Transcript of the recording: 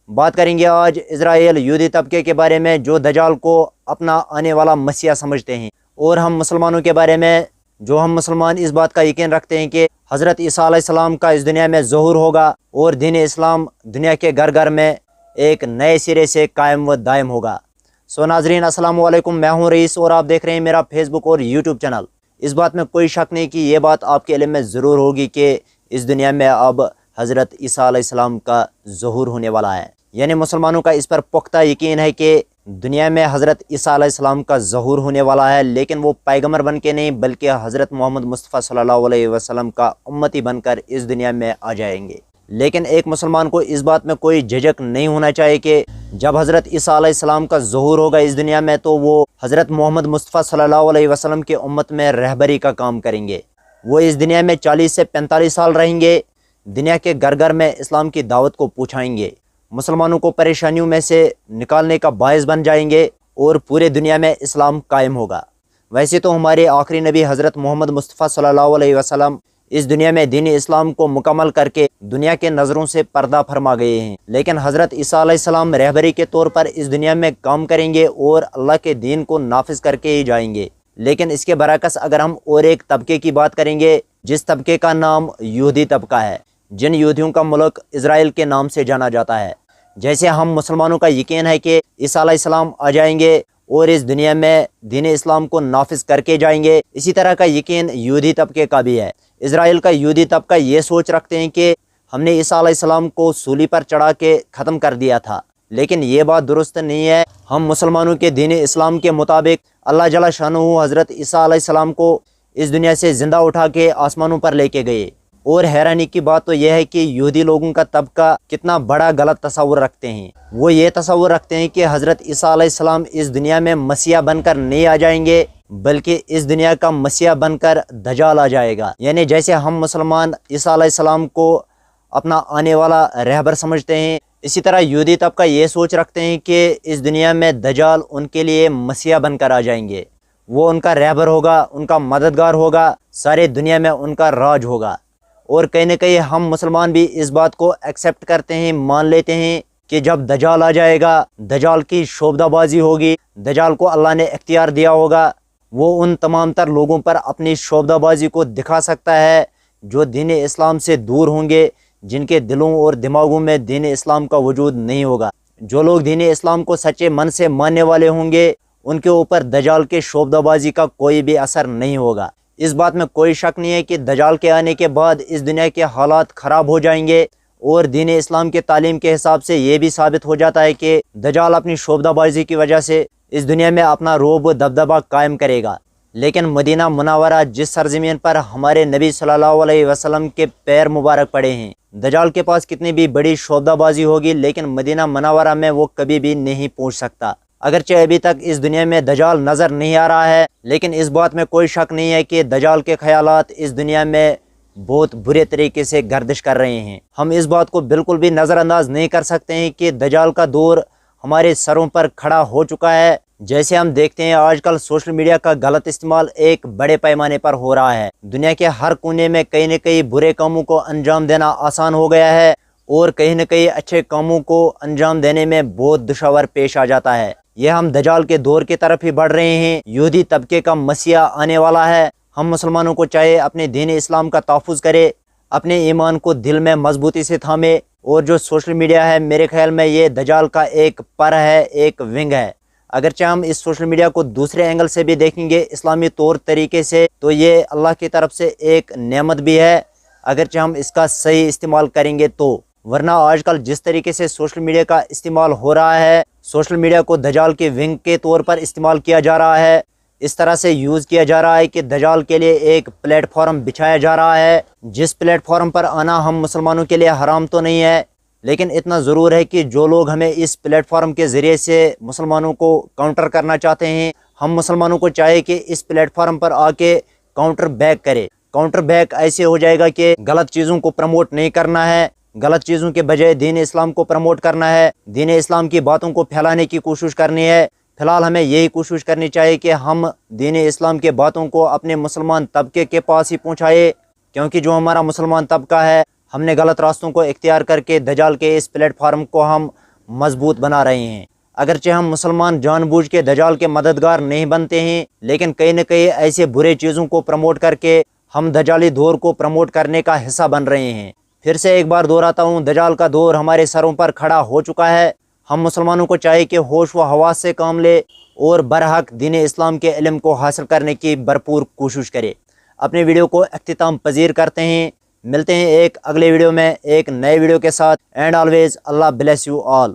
بات کریں گے آج اسرائیل یہودی طبقے کے بارے میں جو دجال کو اپنا آنے والا مسیح سمجھتے ہیں، اور ہم مسلمانوں کے بارے میں جو ہم مسلمان اس بات کا یقین رکھتے ہیں کہ حضرت عیسیٰ علیہ السلام کا اس دنیا میں ظہور ہوگا اور دین اسلام دنیا کے گھر گھر میں ایک نئے سرے سے قائم و دائم ہوگا۔ ناظرین السلام علیکم، میں ہوں رئیس اور آپ دیکھ رہے ہیں میرا فیس بک اور یوٹیوب چینل۔ اس بات میں کوئی شک نہیں کہ یہ بات آپ کے علم میں ضرور ہوگی کہ اس دنیا میں اب حضرت عیسیٰ علیہ السلام کا ظہور ہونے والا ہے، یعنی مسلمانوں کا اس پر پختہ یقین ہے کہ دنیا میں حضرت عیسیٰ علیہ السلام کا ظہور ہونے والا ہے، لیکن وہ پیغمبر بن کے نہیں بلکہ حضرت محمد مصطفیٰ صلی اللہ علیہ وسلم کا امتی بن کر اس دنیا میں آ جائیں گے۔ لیکن ایک مسلمان کو اس بات میں کوئی جھجک نہیں ہونا چاہیے کہ جب حضرت عیسیٰ علیہ السلام کا ظہور ہوگا اس دنیا میں تو وہ حضرت محمد مصطفیٰ صلی اللہ علیہ وسلم کے امت میں رہبری کا کام کریں گے۔ وہ اس دنیا میں 40 سے 45 سال رہیں گے، دنیا کے گھر گھر میں اسلام کی دعوت کو پہنچائیں گے، مسلمانوں کو پریشانیوں میں سے نکالنے کا باعث بن جائیں گے اور پورے دنیا میں اسلام قائم ہوگا۔ ویسے تو ہمارے آخری نبی حضرت محمد مصطفیٰ صلی اللہ علیہ وسلم اس دنیا میں دین اسلام کو مکمل کر کے دنیا کے نظروں سے پردہ فرما گئے ہیں، لیکن حضرت عیسیٰ علیہ السلام رہبری کے طور پر اس دنیا میں کام کریں گے اور اللہ کے دین کو نافذ کر کے ہی جائیں گے۔ لیکن اس کے برعکس اگر ہم اور ایک طبقے کی بات کریں گے جس طبقے کا نام یہودی طبقہ ہے، جن یہودیوں کا ملک اسرائیل کے نام سے جانا جاتا ہے، جیسے ہم مسلمانوں کا یقین ہے کہ عیسیٰ علیہ السلام آ جائیں گے اور اس دنیا میں دین اسلام کو نافذ کر کے جائیں گے، اسی طرح کا یقین یہودی طبقے کا بھی ہے۔ اسرائیل کا یہودی طبقہ یہ سوچ رکھتے ہیں کہ ہم نے عیسیٰ علیہ السلام کو سولی پر چڑھا کے ختم کر دیا تھا، لیکن یہ بات درست نہیں ہے۔ ہم مسلمانوں کے دین اسلام کے مطابق اللہ جل شانہ حضرت عیسیٰ علیہ السلام کو اس دنیا سے زندہ اٹھا کے آسمانوں پر لے کے گئے، اور حیرانی کی بات تو یہ ہے کہ یہودی لوگوں کا طبقہ کتنا بڑا غلط تصور رکھتے ہیں۔ وہ یہ تصور رکھتے ہیں کہ حضرت عیسیٰ علیہ السلام اس دنیا میں مسیح بن کر نہیں آ جائیں گے بلکہ اس دنیا کا مسیح بن کر دجال آ جائے گا، یعنی جیسے ہم مسلمان عیسیٰ علیہ السلام کو اپنا آنے والا رہبر سمجھتے ہیں، اسی طرح یہودی طبقہ یہ سوچ رکھتے ہیں کہ اس دنیا میں دجال ان کے لیے مسیح بن کر آ جائیں گے، وہ ان کا رہبر ہوگا، ان کا مددگار ہوگا، سارے دنیا میں ان کا راج ہوگا۔ اور کہیں نہ کہیں ہم مسلمان بھی اس بات کو ایکسیپٹ کرتے ہیں، مان لیتے ہیں کہ جب دجال آ جائے گا، دجال کی شعبدہ بازی ہوگی، دجال کو اللہ نے اختیار دیا ہوگا، وہ ان تمام تر لوگوں پر اپنی شعبدہ بازی کو دکھا سکتا ہے جو دین اسلام سے دور ہوں گے، جن کے دلوں اور دماغوں میں دین اسلام کا وجود نہیں ہوگا۔ جو لوگ دین اسلام کو سچے من سے ماننے والے ہوں گے ان کے اوپر دجال کے شعبدہ بازی کا کوئی بھی اثر نہیں ہوگا۔ اس بات میں کوئی شک نہیں ہے کہ دجال کے آنے کے بعد اس دنیا کے حالات خراب ہو جائیں گے، اور دین اسلام کے تعلیم کے حساب سے یہ بھی ثابت ہو جاتا ہے کہ دجال اپنی شعبدہ بازی کی وجہ سے اس دنیا میں اپنا رعب و دبدبہ قائم کرے گا۔ لیکن مدینہ منورہ جس سرزمین پر ہمارے نبی صلی اللہ علیہ وسلم کے پیر مبارک پڑے ہیں، دجال کے پاس کتنی بھی بڑی شعبدہ بازی ہوگی لیکن مدینہ منورہ میں وہ کبھی بھی نہیں پہنچ سکتا۔ اگرچہ ابھی تک اس دنیا میں دجال نظر نہیں آ رہا ہے، لیکن اس بات میں کوئی شک نہیں ہے کہ دجال کے خیالات اس دنیا میں بہت برے طریقے سے گردش کر رہے ہیں۔ ہم اس بات کو بالکل بھی نظر انداز نہیں کر سکتے ہیں کہ دجال کا دور ہمارے سروں پر کھڑا ہو چکا ہے۔ جیسے ہم دیکھتے ہیں آج کل سوشل میڈیا کا غلط استعمال ایک بڑے پیمانے پر ہو رہا ہے، دنیا کے ہر کونے میں کہیں نہ کہیں برے کاموں کو انجام دینا آسان ہو گیا ہے، اور کہیں نہ کہیں اچھے کاموں کو انجام دینے میں بہت دشوار پیش آ جاتا ہے۔ یہ ہم دجال کے دور کی طرف ہی بڑھ رہے ہیں، یہودی طبقے کا مسیح آنے والا ہے۔ ہم مسلمانوں کو چاہے اپنے دین اسلام کا تحفظ کرے، اپنے ایمان کو دل میں مضبوطی سے تھامے، اور جو سوشل میڈیا ہے میرے خیال میں یہ دجال کا ایک پر ہے، ایک ونگ ہے۔ اگرچہ ہم اس سوشل میڈیا کو دوسرے اینگل سے بھی دیکھیں گے اسلامی طور طریقے سے تو یہ اللہ کی طرف سے ایک نعمت بھی ہے اگرچہ ہم اس کا صحیح استعمال کریں گے تو، ورنہ آج کل جس طریقے سے سوشل میڈیا کا استعمال ہو رہا ہے، سوشل میڈیا کو دجال کے ونگ کے طور پر استعمال کیا جا رہا ہے، اس طرح سے یوز کیا جا رہا ہے کہ دجال کے لیے ایک پلیٹ فارم بچھایا جا رہا ہے، جس پلیٹ فارم پر آنا ہم مسلمانوں کے لیے حرام تو نہیں ہے، لیکن اتنا ضرور ہے کہ جو لوگ ہمیں اس پلیٹ فارم کے ذریعے سے مسلمانوں کو کاؤنٹر کرنا چاہتے ہیں، ہم مسلمانوں کو چاہے کہ اس پلیٹ فارم پر آ کے کاؤنٹر بیک کرے۔ کاؤنٹر بیک ایسے ہو جائے گا کہ غلط چیزوں کو پروموٹ نہیں کرنا ہے، غلط چیزوں کے بجائے دین اسلام کو پروموٹ کرنا ہے، دین اسلام کی باتوں کو پھیلانے کی کوشش کرنی ہے۔ فی الحال ہمیں یہی کوشش کرنی چاہیے کہ ہم دین اسلام کے باتوں کو اپنے مسلمان طبقے کے پاس ہی پہنچائے، کیونکہ جو ہمارا مسلمان طبقہ ہے ہم نے غلط راستوں کو اختیار کر کے دجال کے اس پلیٹ فارم کو ہم مضبوط بنا رہے ہیں۔ اگرچہ ہم مسلمان جان بوجھ کے دجال کے مددگار نہیں بنتے ہیں، لیکن کہیں نہ کہیں ایسے برے چیزوں کو پروموٹ کر کے ہم دجالی دور کو پروموٹ کرنے کا حصہ بن رہے ہیں۔ پھر سے ایک بار دہراتا ہوں، دجال کا دور ہمارے سروں پر کھڑا ہو چکا ہے۔ ہم مسلمانوں کو چاہیے کہ ہوش و حواس سے کام لے اور برحق دین اسلام کے علم کو حاصل کرنے کی بھرپور کوشش کرے۔ اپنے ویڈیو کو اختتام پذیر کرتے ہیں، ملتے ہیں ایک اگلے ویڈیو میں ایک نئے ویڈیو کے ساتھ، and always Allah bless you all.